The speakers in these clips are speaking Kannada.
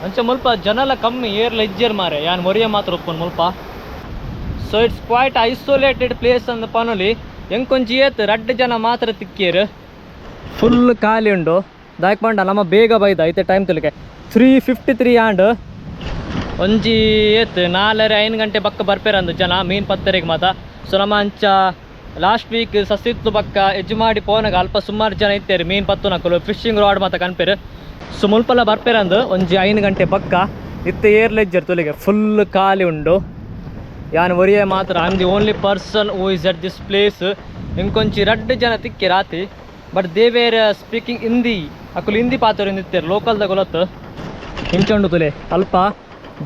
ಅಂಚೆ ಮುಲ್ಪ ಜನಲ ಕಮ್ಮಿ ಏರ್ಲ ಇಜ್ಜೇರ್ ಮಾರೆ ಯಾನ್ ಮೊರಿಯ ಮಾತ್ರ ಒಪ್ಪನ್ ಮುಲ್ಪ. So it's quite isolated place ಅಂದ ಪನೊಲಿ ಎಂಕೊಂಚಿ ಏತ್ ರಡ್ಡ್ ಜನ ಮಾತ್ರ ತಿಕ್ಕೇರು. ಫುಲ್ ಖಾಲಿ ಉಂಡು ದಾಯಕ್ ಪಂಡ ನಮ್ಮ ಬೇಗ ಬೈದ ಐತೆ ಟೈಮ್ ತುಲಿಕೆ 3:53 ಆಂಡ್ ಒಂಜಿ ಏತ್ 4:05 ಗಂಟೆ ಬಕ್ಕ ಬರ್ಪೇರಂದು ಜನ ಮೀನು ಪತ್ತರೆಗೆ ಮಾತ. ಸೊ ನಮ್ಮ ಅಂಚ ಲಾಸ್ಟ್ ವೀಕ್ ಸಸಿತ್ತು ಬಕ್ಕ ಎಜ್ಜು ಪೋನಾಗ ಅಲ್ಪ ಸುಮಾರು ಜನ ಇತ್ತೇರು ಮೀನು ಪತ್ತು ನಕಲು ಫಿಶಿಂಗ್ ರಾಡ್ ಮಾತ ಕನ್ಪೇರು. ಸೊ ಮುಲ್ಪಲ್ಲ ಬರ್ಪೇರಂದು ಒಂಜಿ 5 ಗಂಟೆ ಬಕ್ಕ ಇತ್ತೆ ಏರ್ಲೆಜ್ಜರ್ ತುಲಿಗೆ ಫುಲ್ ಖಾಲಿ ಉಂಡು. ಯಾನ್ ಒರಿಯೇ ಮಾತ್ರ I am the only person who is at this place. ಇಂಕೊಂಚಿ ರಡ್ಡ್ ಜನ ತಿಕ್ಕಿ ರಾತಿ but they were speaking Hindi ಅಕ್ಕಲು ಹಿಂದಿ ಪಾತ್ರ ನಿಂತಿರು ಲೋಕಲ್ದಾಗ ಗೊಲತ್ತು ಹಿಂಚೊಂಡು ತುಲೆ ಅಲ್ಪ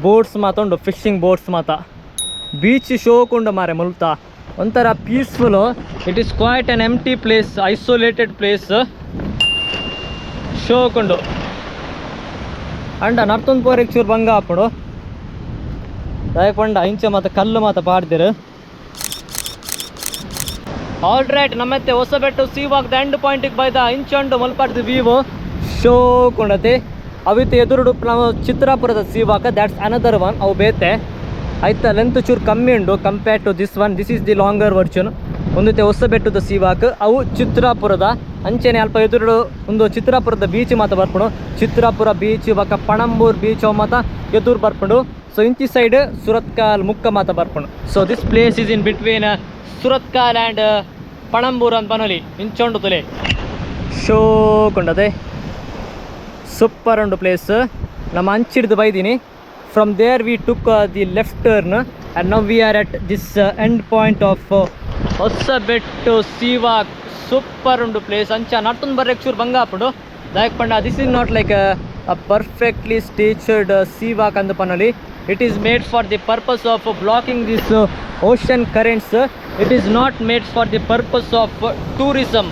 ಬೋಟ್ಸ್ ಮಾತುಂಡು ಫಿಶಿಂಗ್ ಬೋಟ್ಸ್ ಮಾತ. ಬೀಚ್ ಶೋಕುಂಡು ಮಾರೆ ಮುಲ್ತ ಒಂಥರ peaceful. It is quite an empty place isolated place ಶೋಕುಂಡು. ಅಂಡ ನರ್ತೊಂದು ಪೋರೆಗ್ ಚೂರು ಬಂಗ ಹಾಪುಡು ದಯಪಂಡ ಇಂಚೆ ಮಾತ ಕಲ್ಲು ಮಾತ ಪಾಡ್ದಿರು. ಆಲ್ ರೈಟ್ ನಮ್ಮತ್ತೆ ಹೊಸಬೆಟ್ಟು ಸೀವಾಗ್ದ ಎಂಡ್ ಪಾಯಿಂಟಿಗೆ ಬೈದ ಇಂಚೊಂಡು ಮಲ್ಪಾಡ್ದು ವೀವು ಶೋಕುಂಡತೆ ಅವಿತ್ತು ಎದುರುಡು ನಾವು ಚಿತ್ರಾಪುರದ ಸೀವಾಕ ದ್ಯಾಟ್ಸ್ ಅನದರ್ ಒನ್. ಅವು ಬೇತೆ ಆಯ್ತಾ ಲೆಂತ್ ಚೂರು ಕಮ್ಮಿ ಉಂಡು compare to this one. This is the longer version. ಒಂದೈತೆ ಹೊಸಬೆಟ್ಟದ ಸೀವಾಕ ಅವು ಚಿತ್ರಾಪುರದ ಅಂಚೆನೆ ಅಲ್ಪ ಎದುರುಡು ಒಂದು ಚಿತ್ರಾಪುರದ ಬೀಚ್ ಮಾತ ಬರ್ಪುಂಡು. ಚಿತ್ರಾಪುರ ಬೀಚ್ ಬಕ್ಕ ಪಣಂಬೂರ್ ಬೀಚ್ ಅವು ಮಾತ ಎದುರು ಬರ್ಪುಂಡು. ಸೊ ಇಂಚಿ ಸೈಡ್ ಸುರತ್ಕಾಲ್ ಮುಕ್ಕ ಮಾತ ಬರ್ಪುಂಡು. So this place is in between Surathkal and Panambur ಅಂತ ಬನೋಲಿ ಇಂಚೊಂಡು ತುಲೆ ಶೋಕೊಂಡದೆ ಸೂಪರ್ ಉಂಡು ಪ್ಲೇಸ್. ನಮ್ಮ ಅಂಚಿಡ್ದು ಬೈದೀನಿ. From there we took the left turn and now we are at this end point of Hosabettu sea walk. Super ಉಂಡು ಪ್ಲೇಸ್ ಅಂಚ ನಟ್ಟೊಂದು ಬರ್ರೆಕ್ ಚೂರು ಬಂಗ ಹಾಪುಂಡು ದಾಯಕ್ ಪಂಡ this is not like a perfectly structured sea walk ಅಂದು ಪನೋಲಿ. It is made for the purpose of blocking these ocean currents. It is not made for the purpose of tourism.